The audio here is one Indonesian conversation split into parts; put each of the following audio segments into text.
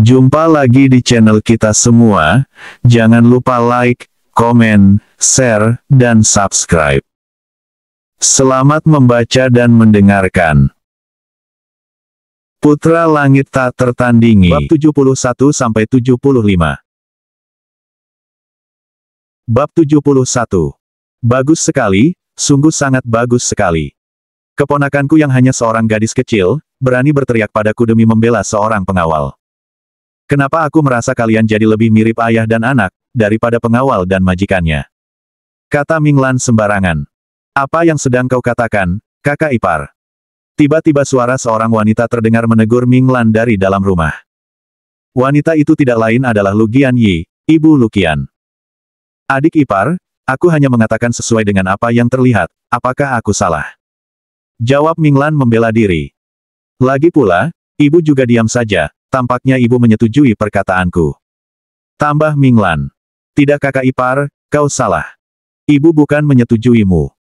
Jumpa lagi di channel kita semua, jangan lupa like, komen, share, dan subscribe. Selamat membaca dan mendengarkan. Putra Langit Tak Tertandingi. Bab 71-75. Bab 71. Bagus sekali, sungguh sangat bagus sekali. Keponakanku yang hanya seorang gadis kecil, berani berteriak padaku demi membela seorang pengawal. Kenapa aku merasa kalian jadi lebih mirip ayah dan anak, daripada pengawal dan majikannya? Kata Minglan sembarangan. Apa yang sedang kau katakan, kakak ipar? Tiba-tiba suara seorang wanita terdengar menegur Minglan dari dalam rumah. Wanita itu tidak lain adalah Lu Qianyi, ibu Lu Qian. Adik ipar, aku hanya mengatakan sesuai dengan apa yang terlihat, apakah aku salah? Jawab Minglan membela diri. Lagi pula, ibu juga diam saja. Tampaknya ibu menyetujui perkataanku. Tambah Minglan. Tidak kakak ipar, kau salah. Ibu bukan menyetujuimu.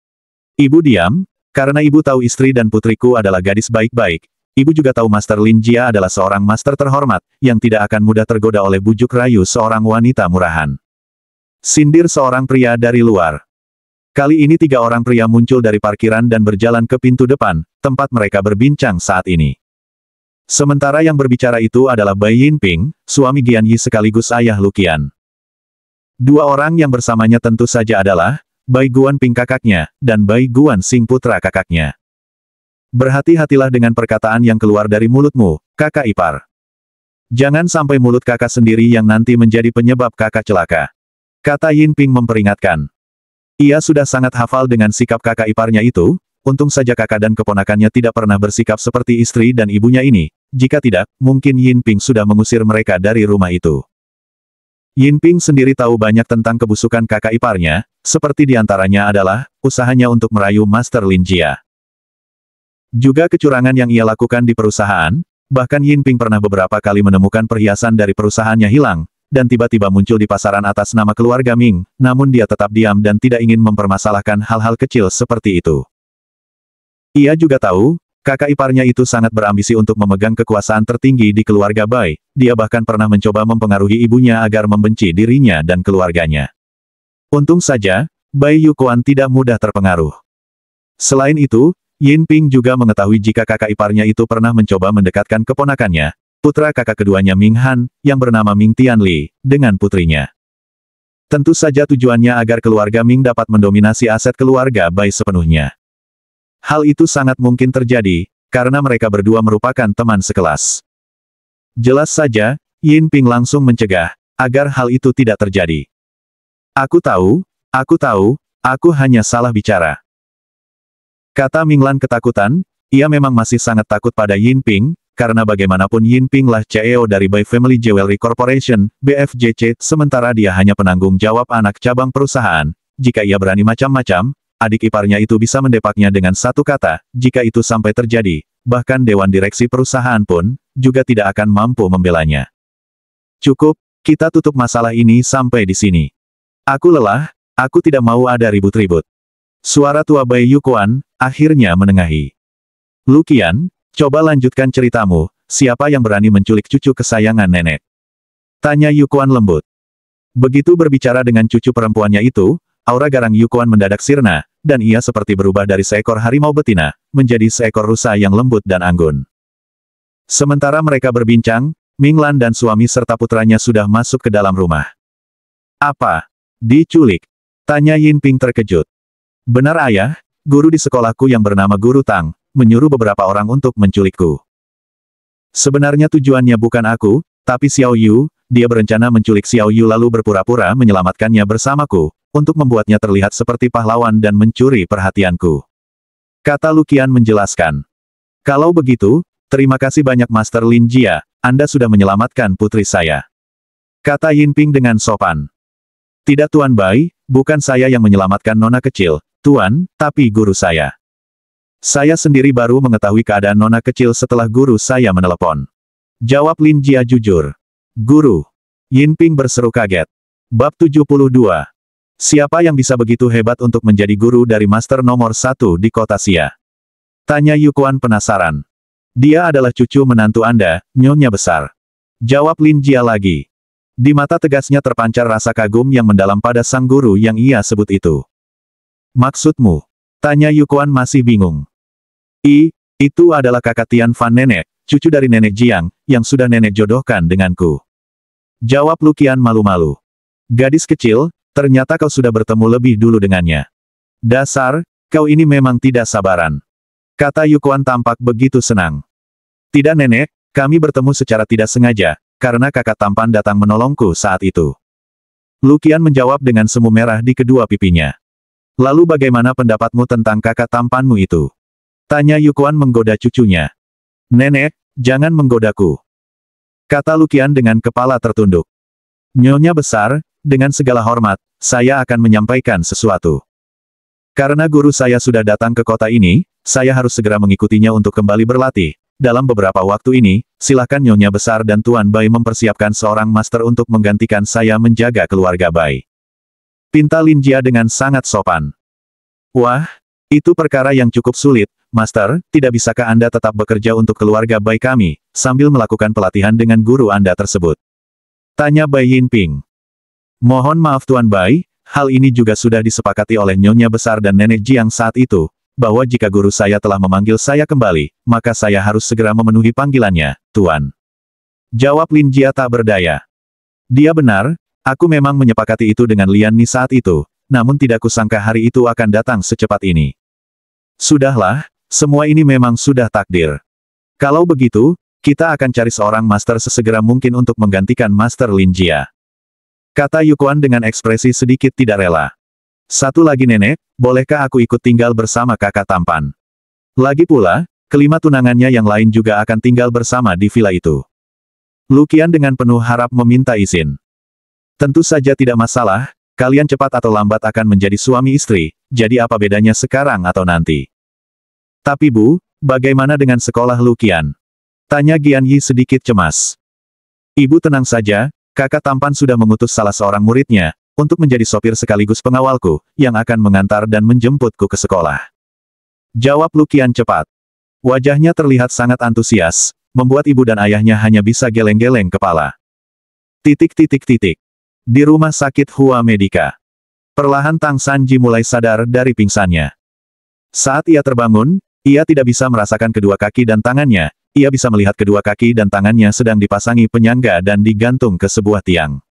Ibu diam, karena ibu tahu istri dan putriku adalah gadis baik-baik. Ibu juga tahu Master Lin Jia adalah seorang master terhormat, yang tidak akan mudah tergoda oleh bujuk rayu seorang wanita murahan. Sindir seorang pria dari luar. Kali ini 3 orang pria muncul dari parkiran dan berjalan ke pintu depan, tempat mereka berbincang saat ini. Sementara yang berbicara itu adalah Bai Yinping, suami Qianyi sekaligus ayah Lu Qian. 2 orang yang bersamanya tentu saja adalah Bai Guanping kakaknya, dan Bai Guanxing putra kakaknya. Berhati-hatilah dengan perkataan yang keluar dari mulutmu, kakak ipar. Jangan sampai mulut kakak sendiri yang nanti menjadi penyebab kakak celaka. Kata Yinping memperingatkan. Ia sudah sangat hafal dengan sikap kakak iparnya itu. Untung saja kakak dan keponakannya tidak pernah bersikap seperti istri dan ibunya ini, jika tidak, mungkin Yinping sudah mengusir mereka dari rumah itu. Yinping sendiri tahu banyak tentang kebusukan kakak iparnya, seperti diantaranya adalah, usahanya untuk merayu Master Lin Jia. Juga kecurangan yang ia lakukan di perusahaan, bahkan Yinping pernah beberapa kali menemukan perhiasan dari perusahaannya hilang, dan tiba-tiba muncul di pasaran atas nama keluarga Ming, namun dia tetap diam dan tidak ingin mempermasalahkan hal-hal kecil seperti itu. Ia juga tahu, kakak iparnya itu sangat berambisi untuk memegang kekuasaan tertinggi di keluarga Bai, dia bahkan pernah mencoba mempengaruhi ibunya agar membenci dirinya dan keluarganya. Untung saja, Bai Yuquan tidak mudah terpengaruh. Selain itu, Yinping juga mengetahui jika kakak iparnya itu pernah mencoba mendekatkan keponakannya, putra kakak keduanya Ming Han, yang bernama Ming Tianli, dengan putrinya. Tentu saja tujuannya agar keluarga Ming dapat mendominasi aset keluarga Bai sepenuhnya. Hal itu sangat mungkin terjadi, karena mereka berdua merupakan teman sekelas. Jelas saja, Yinping langsung mencegah, agar hal itu tidak terjadi. Aku tahu, aku hanya salah bicara. Kata Minglan ketakutan, ia memang masih sangat takut pada Yinping, karena bagaimanapun Yinping lah CEO dari Bai Family Jewelry Corporation, BFJC, sementara dia hanya penanggung jawab anak cabang perusahaan. Jika ia berani macam-macam, adik iparnya itu bisa mendepaknya dengan satu kata, jika itu sampai terjadi, bahkan dewan direksi perusahaan pun, juga tidak akan mampu membelanya. Cukup, kita tutup masalah ini sampai di sini. Aku lelah, aku tidak mau ada ribut-ribut. Suara tua Bai Yuquan, akhirnya menengahi. Lu Qian, coba lanjutkan ceritamu, siapa yang berani menculik cucu kesayangan nenek? Tanya Yuquan lembut. Begitu berbicara dengan cucu perempuannya itu, aura garang Yuquan mendadak sirna, dan ia seperti berubah dari seekor harimau betina, menjadi seekor rusa yang lembut dan anggun. Sementara mereka berbincang, Minglan dan suami serta putranya sudah masuk ke dalam rumah. Apa? Diculik? Tanya Yinping terkejut. Benar ayah, guru di sekolahku yang bernama Guru Tang, menyuruh beberapa orang untuk menculikku. Sebenarnya tujuannya bukan aku, tapi Xiao Yu, dia berencana menculik Xiao Yu lalu berpura-pura menyelamatkannya bersamaku, untuk membuatnya terlihat seperti pahlawan dan mencuri perhatianku. Kata Lu Qian menjelaskan. Kalau begitu, terima kasih banyak Master Lin Jia, Anda sudah menyelamatkan putri saya. Kata Yinping dengan sopan. Tidak Tuan Bai, bukan saya yang menyelamatkan nona kecil, Tuan, tapi guru saya. Saya sendiri baru mengetahui keadaan nona kecil setelah guru saya menelepon. Jawab Lin Jia jujur. Guru. Yinping berseru kaget. Bab 72. Siapa yang bisa begitu hebat untuk menjadi guru dari master nomor 1 di kota Xia? Tanya Yuquan penasaran. Dia adalah cucu menantu Anda, Nyonya besar. Jawab Lin Jia lagi. Di mata tegasnya terpancar rasa kagum yang mendalam pada sang guru yang ia sebut itu. Maksudmu? Tanya Yukuan masih bingung. Itu adalah kakak Tian Fan nenek, cucu dari nenek Jiang, yang sudah nenek jodohkan denganku. Jawab Luqian malu-malu. Gadis kecil, ternyata kau sudah bertemu lebih dulu dengannya. Dasar, kau ini memang tidak sabaran. Kata Yukuan tampak begitu senang. Tidak nenek, kami bertemu secara tidak sengaja, karena kakak tampan datang menolongku saat itu. Luqian menjawab dengan semu merah di kedua pipinya. Lalu bagaimana pendapatmu tentang kakak tampanmu itu? Tanya Yukuan menggoda cucunya. Nenek, jangan menggodaku. Kata Luqian dengan kepala tertunduk. Nyonya besar, dengan segala hormat, saya akan menyampaikan sesuatu. Karena guru saya sudah datang ke kota ini, saya harus segera mengikutinya untuk kembali berlatih. Dalam beberapa waktu ini, silakan Nyonya besar dan Tuan Bai mempersiapkan seorang master untuk menggantikan saya menjaga keluarga Bai. Pinta Lin Jia dengan sangat sopan. Wah, itu perkara yang cukup sulit. Master, tidak bisakah Anda tetap bekerja untuk keluarga Bai kami, sambil melakukan pelatihan dengan guru Anda tersebut? Tanya Bai Yinping. Mohon maaf Tuan Bai, hal ini juga sudah disepakati oleh Nyonya Besar dan Nenek Jiang saat itu, bahwa jika guru saya telah memanggil saya kembali, maka saya harus segera memenuhi panggilannya, Tuan. Jawab Lin Jia tak berdaya. Dia benar, aku memang menyepakati itu dengan Lian Ni saat itu, namun tidak kusangka hari itu akan datang secepat ini. Sudahlah. Semua ini memang sudah takdir. Kalau begitu, kita akan cari seorang master sesegera mungkin untuk menggantikan Master Lin Jia. Kata Yukuan dengan ekspresi sedikit tidak rela. Satu lagi nenek, bolehkah aku ikut tinggal bersama kakak tampan? Lagi pula, kelima tunangannya yang lain juga akan tinggal bersama di villa itu. Luqian dengan penuh harap meminta izin. Tentu saja tidak masalah, kalian cepat atau lambat akan menjadi suami istri, jadi apa bedanya sekarang atau nanti? Tapi Bu, bagaimana dengan sekolah Luqian? Tanya Gian Yi sedikit cemas. Ibu tenang saja, kakak tampan sudah mengutus salah seorang muridnya, untuk menjadi sopir sekaligus pengawalku, yang akan mengantar dan menjemputku ke sekolah. Jawab Luqian cepat. Wajahnya terlihat sangat antusias, membuat ibu dan ayahnya hanya bisa geleng-geleng kepala. Di rumah sakit Hua Medica. Perlahan Tang Sanji mulai sadar dari pingsannya. Saat ia terbangun, ia tidak bisa merasakan kedua kaki dan tangannya, ia bisa melihat kedua kaki dan tangannya sedang dipasangi penyangga dan digantung ke sebuah tiang.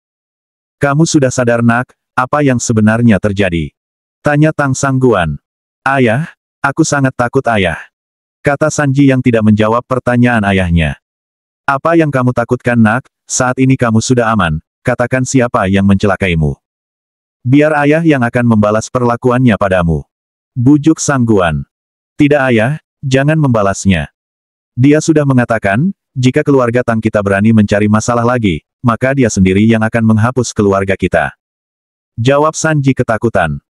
Kamu sudah sadar nak, apa yang sebenarnya terjadi? Tanya Tang Sangguan. Ayah, aku sangat takut ayah. Kata Sanji yang tidak menjawab pertanyaan ayahnya. Apa yang kamu takutkan nak, saat ini kamu sudah aman, katakan siapa yang mencelakaimu. Biar ayah yang akan membalas perlakuannya padamu. Bujuk Sangguan. Tidak ayah, jangan membalasnya. Dia sudah mengatakan, jika keluarga Tang kita berani mencari masalah lagi, maka dia sendiri yang akan menghapus keluarga kita. Jawab Sanji ketakutan.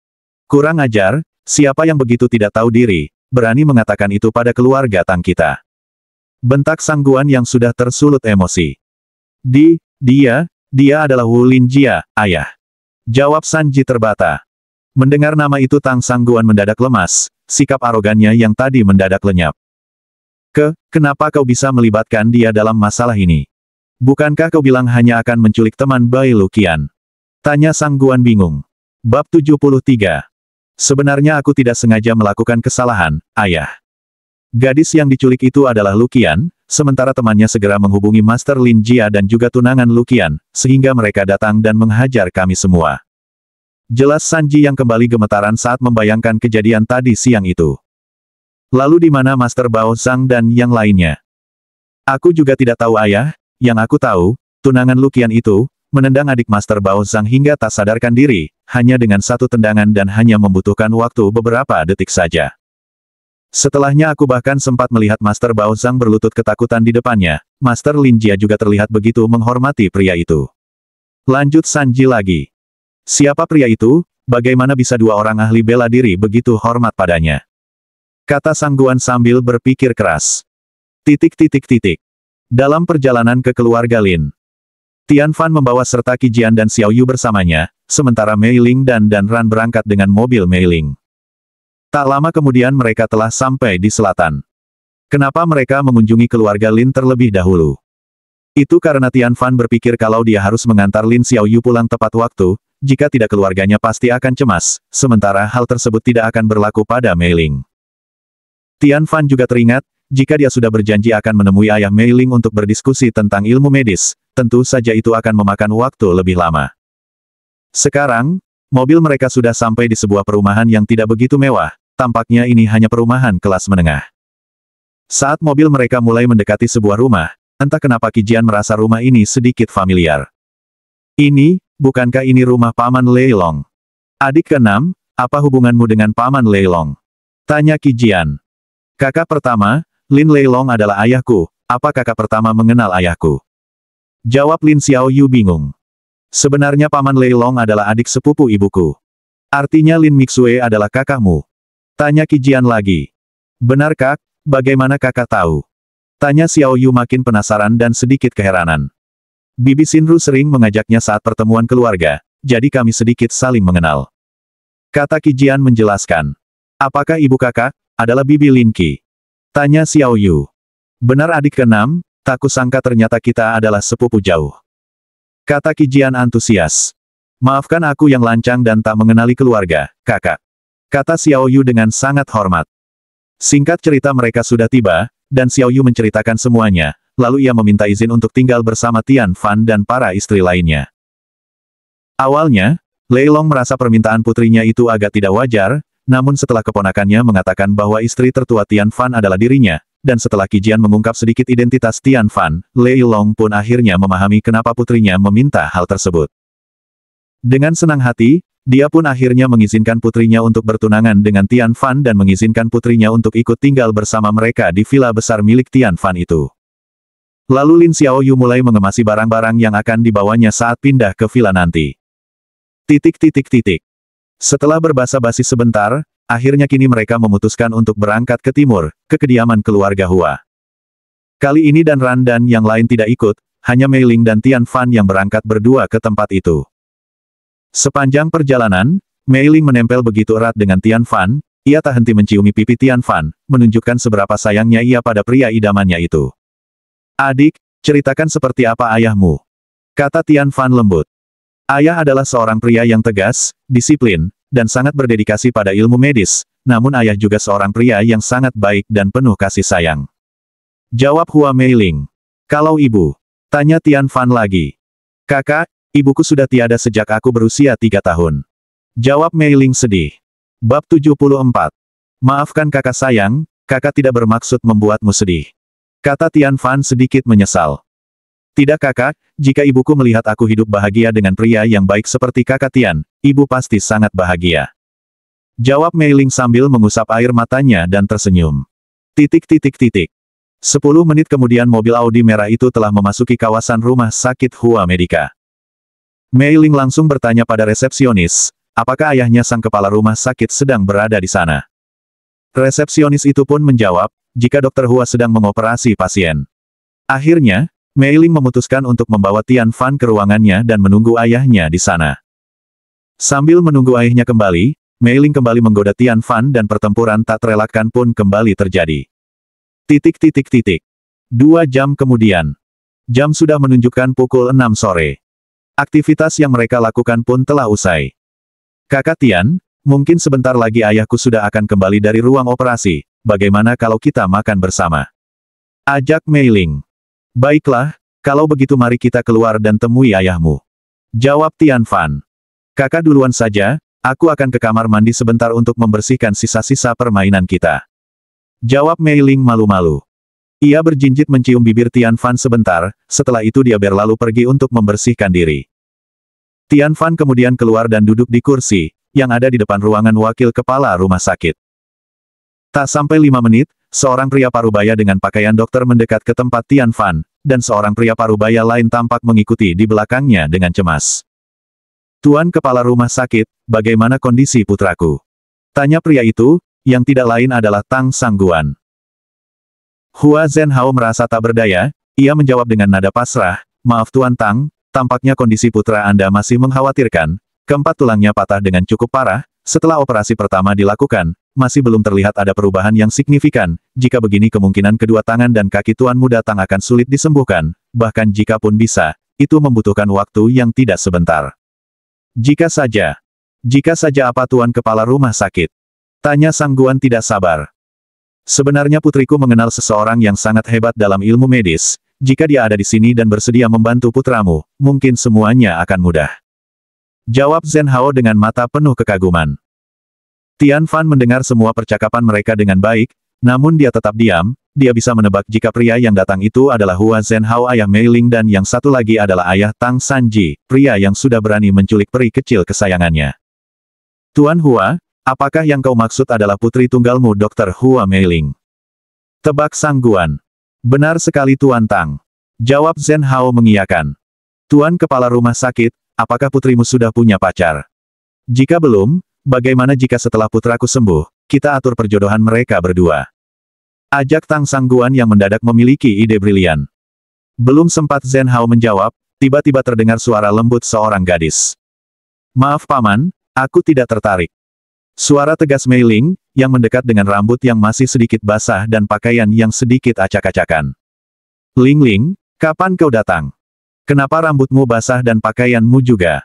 Kurang ajar, siapa yang begitu tidak tahu diri, berani mengatakan itu pada keluarga Tang kita. Bentak Sangguan yang sudah tersulut emosi. Dia adalah Wu Lin Jia, ayah. Jawab Sanji terbata. Mendengar nama itu Tang Sangguan mendadak lemas, sikap arogannya yang tadi mendadak lenyap. Kenapa kau bisa melibatkan dia dalam masalah ini? Bukankah kau bilang hanya akan menculik teman Bai Luqian? Tanya Sangguan bingung. Bab 73. Sebenarnya aku tidak sengaja melakukan kesalahan, ayah. Gadis yang diculik itu adalah Luqian, sementara temannya segera menghubungi Master Lin Jia dan juga tunangan Luqian, sehingga mereka datang dan menghajar kami semua. Jelas Sanji yang kembali gemetaran saat membayangkan kejadian tadi siang itu. Lalu di mana Master Bao Zhang dan yang lainnya? Aku juga tidak tahu ayah, yang aku tahu, tunangan Luqian itu, menendang adik Master Bao Zhang hingga tak sadarkan diri, hanya dengan satu tendangan dan hanya membutuhkan waktu beberapa detik saja. Setelahnya aku bahkan sempat melihat Master Bao Zhang berlutut ketakutan di depannya, Master Lin Jia juga terlihat begitu menghormati pria itu. Lanjut Sanji lagi. Siapa pria itu, bagaimana bisa dua orang ahli bela diri begitu hormat padanya? Kata Sangguan sambil berpikir keras. Dalam perjalanan ke keluarga Lin, Tian Fan membawa serta Qi Jian dan Xiao Yu bersamanya, sementara Mei Ling dan Ran berangkat dengan mobil Mei Ling. Tak lama kemudian mereka telah sampai di selatan. Kenapa mereka mengunjungi keluarga Lin terlebih dahulu? Itu karena Tian Fan berpikir kalau dia harus mengantar Lin Xiaoyu pulang tepat waktu, jika tidak keluarganya pasti akan cemas, sementara hal tersebut tidak akan berlaku pada Mei Ling. Tian Fan juga teringat, jika dia sudah berjanji akan menemui ayah Mei Ling untuk berdiskusi tentang ilmu medis, tentu saja itu akan memakan waktu lebih lama. Sekarang, mobil mereka sudah sampai di sebuah perumahan yang tidak begitu mewah, tampaknya ini hanya perumahan kelas menengah. Saat mobil mereka mulai mendekati sebuah rumah, entah kenapa Qi Jian merasa rumah ini sedikit familiar. Ini, bukankah ini rumah Paman Lei Long? Adik keenam, apa hubunganmu dengan Paman Lei Long? Tanya Qi Jian. Kakak pertama, Lin Lei Long adalah ayahku, apa kakak pertama mengenal ayahku? Jawab Lin Xiaoyu bingung. Sebenarnya Paman Lei Long adalah adik sepupu ibuku. Artinya Lin Mixue adalah kakakmu. Tanya Qi Jian lagi. Benar kak, bagaimana kakak tahu? Tanya Xiaoyu makin penasaran dan sedikit keheranan. Bibi Xinru sering mengajaknya saat pertemuan keluarga, jadi kami sedikit saling mengenal. Kata Qi Jian menjelaskan. Apakah ibu kakak adalah Bibi Lin Qi? Tanya Xiaoyu. Benar adik keenam, tak kusangka ternyata kita adalah sepupu jauh. Kata Qi Jian antusias. Maafkan aku yang lancang dan tak mengenali keluarga, kakak. Kata Xiaoyu dengan sangat hormat. Singkat cerita mereka sudah tiba, dan Xiaoyu menceritakan semuanya, lalu ia meminta izin untuk tinggal bersama Tian Fan dan para istri lainnya. Awalnya, Lei Long merasa permintaan putrinya itu agak tidak wajar, namun setelah keponakannya mengatakan bahwa istri tertua Tian Fan adalah dirinya, dan setelah Qi Jian mengungkap sedikit identitas Tian Fan, Lei Long pun akhirnya memahami kenapa putrinya meminta hal tersebut. Dengan senang hati, dia pun akhirnya mengizinkan putrinya untuk bertunangan dengan Tian Fan dan mengizinkan putrinya untuk ikut tinggal bersama mereka di villa besar milik Tian Fan itu. Lalu Lin Xiaoyu mulai mengemasi barang-barang yang akan dibawanya saat pindah ke villa nanti. Setelah berbasa-basi sebentar, akhirnya kini mereka memutuskan untuk berangkat ke timur, ke kediaman keluarga Hua. Kali ini Dan Ran dan yang lain tidak ikut, hanya Mei Ling dan Tian Fan yang berangkat berdua ke tempat itu. Sepanjang perjalanan, Mei Ling menempel begitu erat dengan Tian Fan, ia tak henti menciumi pipi Tian Fan, menunjukkan seberapa sayangnya ia pada pria idamannya itu. Adik, ceritakan seperti apa ayahmu? Kata Tian Fan lembut. Ayah adalah seorang pria yang tegas, disiplin, dan sangat berdedikasi pada ilmu medis, namun ayah juga seorang pria yang sangat baik dan penuh kasih sayang. Jawab Hua Mei Ling. Kalau ibu? Tanya Tian Fan lagi. Kakak, ibuku sudah tiada sejak aku berusia 3 tahun. Jawab Mei Ling sedih. Bab 74. Maafkan kakak sayang, kakak tidak bermaksud membuatmu sedih. Kata Tian Fan sedikit menyesal. Tidak kakak, jika ibuku melihat aku hidup bahagia dengan pria yang baik seperti kakak Tian, ibu pasti sangat bahagia. Jawab Mei Ling sambil mengusap air matanya dan tersenyum. 10 menit kemudian mobil Audi merah itu telah memasuki kawasan rumah sakit Hua Medica. Mei Ling langsung bertanya pada resepsionis, apakah ayahnya sang kepala rumah sakit sedang berada di sana. Resepsionis itu pun menjawab, jika Dr. Hua sedang mengoperasi pasien. Akhirnya, Mei Ling memutuskan untuk membawa Tian Fan ke ruangannya dan menunggu ayahnya di sana. Sambil menunggu ayahnya kembali, Mei Ling kembali menggoda Tian Fan dan pertempuran tak terelakkan pun kembali terjadi. 2 jam kemudian. Jam sudah menunjukkan pukul 6 sore. Aktivitas yang mereka lakukan pun telah usai. Kakak Tian, mungkin sebentar lagi ayahku sudah akan kembali dari ruang operasi, bagaimana kalau kita makan bersama? Ajak Mei Ling. Baiklah, kalau begitu mari kita keluar dan temui ayahmu. Jawab Tian Fan. Kakak duluan saja, aku akan ke kamar mandi sebentar untuk membersihkan sisa-sisa permainan kita. Jawab Mei Ling malu-malu. Ia berjinjit mencium bibir Tian Fan sebentar, setelah itu dia berlalu pergi untuk membersihkan diri. Tian Fan kemudian keluar dan duduk di kursi, yang ada di depan ruangan wakil kepala rumah sakit. Tak sampai 5 menit, seorang pria parubaya dengan pakaian dokter mendekat ke tempat Tian Fan, dan seorang pria parubaya lain tampak mengikuti di belakangnya dengan cemas. Tuan kepala rumah sakit, bagaimana kondisi putraku? Tanya pria itu, yang tidak lain adalah Tang Sangguan. Hua Zhenhao merasa tak berdaya, ia menjawab dengan nada pasrah, maaf Tuan Tang, tampaknya kondisi putra Anda masih mengkhawatirkan, keempat tulangnya patah dengan cukup parah, setelah operasi pertama dilakukan, masih belum terlihat ada perubahan yang signifikan. Jika begini kemungkinan kedua tangan dan kaki Tuan Muda Tang akan sulit disembuhkan, bahkan jika pun bisa, itu membutuhkan waktu yang tidak sebentar. Jika saja apa Tuan Kepala Rumah Sakit? Tanya Sang Guan tidak sabar. Sebenarnya putriku mengenal seseorang yang sangat hebat dalam ilmu medis. Jika dia ada di sini dan bersedia membantu putramu, mungkin semuanya akan mudah. Jawab Zhen Hao dengan mata penuh kekaguman. Tian Fan mendengar semua percakapan mereka dengan baik, namun dia tetap diam. Dia bisa menebak jika pria yang datang itu adalah Hua Zhen Hao ayah Mei Ling dan yang satu lagi adalah ayah Tang Sanji, pria yang sudah berani menculik peri kecil kesayangannya. Tuan Hua, apakah yang kau maksud adalah putri tunggalmu Dr. Hua Mei Ling? Tebak Sang Guan. Benar sekali Tuan Tang. Jawab Zhen Hao mengiyakan. Tuan Kepala Rumah Sakit, apakah putrimu sudah punya pacar? Jika belum, bagaimana jika setelah putraku sembuh, kita atur perjodohan mereka berdua? Ajak Tang Sang Guan yang mendadak memiliki ide brilian. Belum sempat Zhen Hao menjawab, tiba-tiba terdengar suara lembut seorang gadis. Maaf Paman, aku tidak tertarik. Suara tegas Mei Ling, yang mendekat dengan rambut yang masih sedikit basah dan pakaian yang sedikit acak-acakan. Ling Ling, kapan kau datang? Kenapa rambutmu basah dan pakaianmu juga?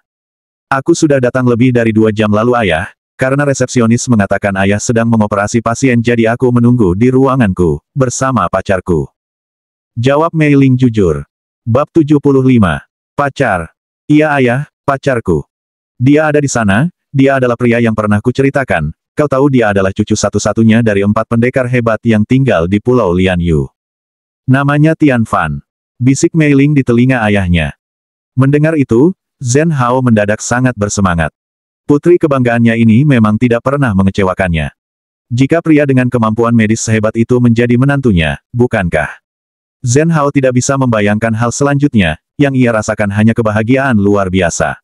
Aku sudah datang lebih dari 2 jam lalu ayah, karena resepsionis mengatakan ayah sedang mengoperasi pasien jadi aku menunggu di ruanganku, bersama pacarku. Jawab Mei Ling jujur. Bab 75. Pacar. Iya ayah, pacarku. Dia ada di sana, dia adalah pria yang pernah kuceritakan, kau tahu dia adalah cucu satu-satunya dari 4 pendekar hebat yang tinggal di Pulau Lian Yu. Namanya Tian Fan. Bisik Mei Ling di telinga ayahnya. Mendengar itu, Zhen Hao mendadak sangat bersemangat. Putri kebanggaannya ini memang tidak pernah mengecewakannya. Jika pria dengan kemampuan medis sehebat itu menjadi menantunya, bukankah? Zhen Hao tidak bisa membayangkan hal selanjutnya, yang ia rasakan hanya kebahagiaan luar biasa.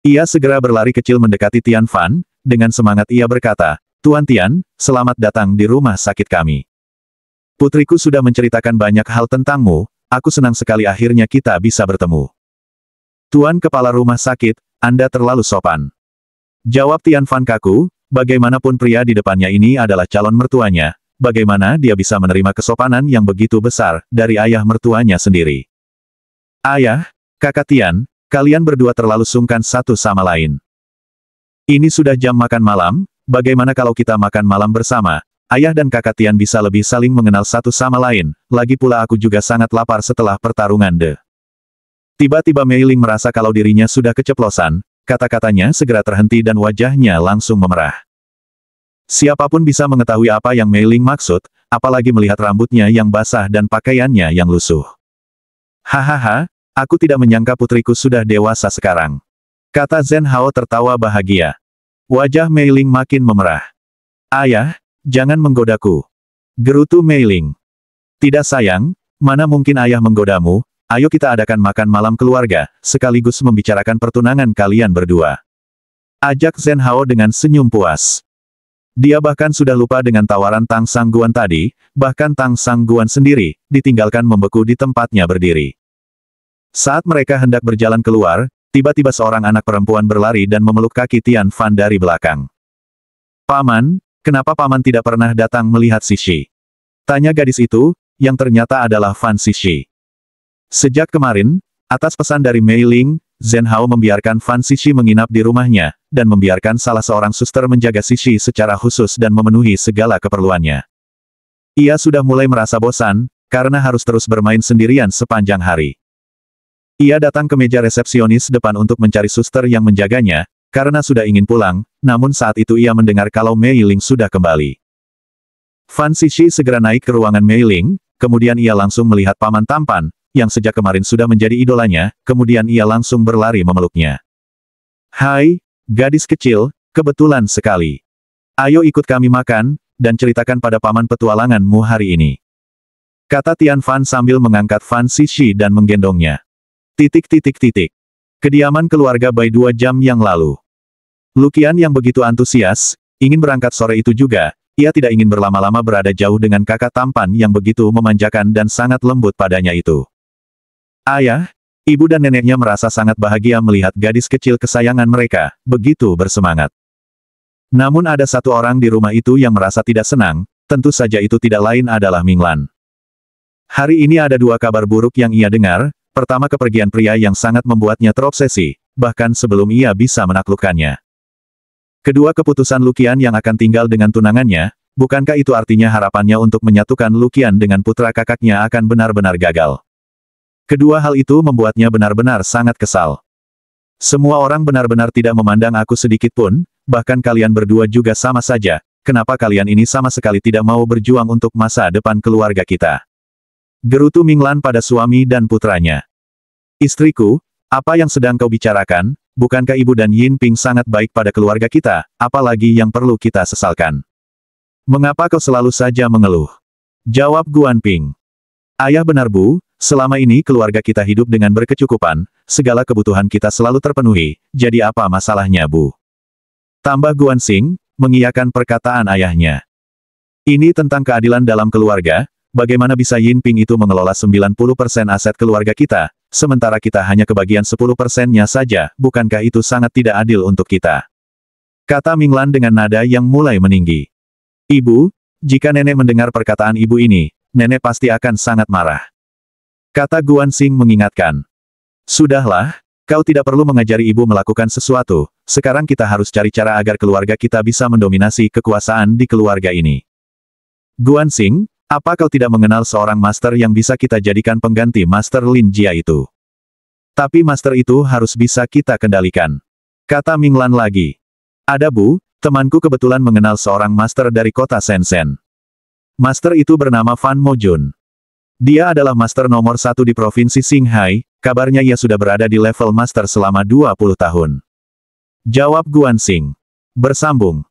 Ia segera berlari kecil mendekati Tian Fan, dengan semangat ia berkata, Tuan Tian, selamat datang di rumah sakit kami. Putriku sudah menceritakan banyak hal tentangmu, aku senang sekali akhirnya kita bisa bertemu. Tuan Kepala Rumah Sakit, Anda terlalu sopan. Jawab Tian Fan kaku, bagaimanapun pria di depannya ini adalah calon mertuanya, bagaimana dia bisa menerima kesopanan yang begitu besar, dari ayah mertuanya sendiri. Ayah, kakak Tian, kalian berdua terlalu sungkan satu sama lain. Ini sudah jam makan malam, bagaimana kalau kita makan malam bersama, ayah dan kakak Tian bisa lebih saling mengenal satu sama lain, lagi pula aku juga sangat lapar setelah pertarungan de. Tiba-tiba Mei Ling merasa kalau dirinya sudah keceplosan, kata-katanya segera terhenti dan wajahnya langsung memerah. Siapapun bisa mengetahui apa yang Mei Ling maksud, apalagi melihat rambutnya yang basah dan pakaiannya yang lusuh. Hahaha, aku tidak menyangka putriku sudah dewasa sekarang. Kata Zhen Hao tertawa bahagia. Wajah Mei Ling makin memerah. Ayah, jangan menggodaku. Gerutu Mei Ling. Tidak sayang, mana mungkin ayah menggodamu, ayo kita adakan makan malam keluarga, sekaligus membicarakan pertunangan kalian berdua. Ajak Zhen Hao dengan senyum puas. Dia bahkan sudah lupa dengan tawaran Tang Sang Guan tadi, bahkan Tang Sang Guan sendiri, ditinggalkan membeku di tempatnya berdiri. Saat mereka hendak berjalan keluar, tiba-tiba seorang anak perempuan berlari dan memeluk kaki Tian Fan dari belakang. Paman, kenapa Paman tidak pernah datang melihat Sishi? Tanya gadis itu, yang ternyata adalah Fan Sishi. Sejak kemarin, atas pesan dari Mei Ling, Zhen Hao membiarkan Fan Sishi menginap di rumahnya, dan membiarkan salah seorang suster menjaga Sishi secara khusus dan memenuhi segala keperluannya. Ia sudah mulai merasa bosan, karena harus terus bermain sendirian sepanjang hari. Ia datang ke meja resepsionis depan untuk mencari suster yang menjaganya, karena sudah ingin pulang, namun saat itu ia mendengar kalau Mei Ling sudah kembali. Fan Sishi segera naik ke ruangan Mei Ling, kemudian ia langsung melihat paman tampan, yang sejak kemarin sudah menjadi idolanya, kemudian ia langsung berlari memeluknya. Hai, gadis kecil, kebetulan sekali. Ayo ikut kami makan, dan ceritakan pada paman petualanganmu hari ini. Kata Tian Fan sambil mengangkat Fan Sishi dan menggendongnya. Kediaman keluarga Bai 2 jam yang lalu. Luqian yang begitu antusias, ingin berangkat sore itu juga, ia tidak ingin berlama-lama berada jauh dengan kakak tampan yang begitu memanjakan dan sangat lembut padanya itu. Ayah, ibu dan neneknya merasa sangat bahagia melihat gadis kecil kesayangan mereka, begitu bersemangat. Namun ada satu orang di rumah itu yang merasa tidak senang, tentu saja itu tidak lain adalah Minglan. Hari ini ada dua kabar buruk yang ia dengar, pertama kepergian pria yang sangat membuatnya terobsesi, bahkan sebelum ia bisa menaklukkannya. Kedua keputusan Luqian yang akan tinggal dengan tunangannya, bukankah itu artinya harapannya untuk menyatukan Luqian dengan putra kakaknya akan benar-benar gagal. Kedua hal itu membuatnya benar-benar sangat kesal. Semua orang benar-benar tidak memandang aku sedikit pun, bahkan kalian berdua juga sama saja, kenapa kalian ini sama sekali tidak mau berjuang untuk masa depan keluarga kita? Gerutu Minglan pada suami dan putranya. Istriku, apa yang sedang kau bicarakan? Bukankah ibu dan Yin Ping sangat baik pada keluarga kita, apalagi yang perlu kita sesalkan? Mengapa kau selalu saja mengeluh? Jawab Guan Ping. Ayah benar Bu, selama ini keluarga kita hidup dengan berkecukupan, segala kebutuhan kita selalu terpenuhi, jadi apa masalahnya Bu? Tambah Guan Xing, mengiyakan perkataan ayahnya. Ini tentang keadilan dalam keluarga, bagaimana bisa Yin Ping itu mengelola 90% aset keluarga kita, sementara kita hanya kebagian 10%-nya saja, bukankah itu sangat tidak adil untuk kita? Kata Minglan dengan nada yang mulai meninggi. Ibu, jika nenek mendengar perkataan ibu ini, nenek pasti akan sangat marah. Kata Guan Xing mengingatkan. Sudahlah, kau tidak perlu mengajari ibu melakukan sesuatu, sekarang kita harus cari cara agar keluarga kita bisa mendominasi kekuasaan di keluarga ini. Guan Xing, apa kau tidak mengenal seorang master yang bisa kita jadikan pengganti Master Lin Jia itu? Tapi master itu harus bisa kita kendalikan. Kata Minglan lagi. Ada Bu, temanku kebetulan mengenal seorang master dari kota Shenzhen. Master itu bernama Fan Mojun. Dia adalah master nomor 1 di provinsi Qinghai, kabarnya ia sudah berada di level master selama 20 tahun. Jawab Guan Xing. Bersambung.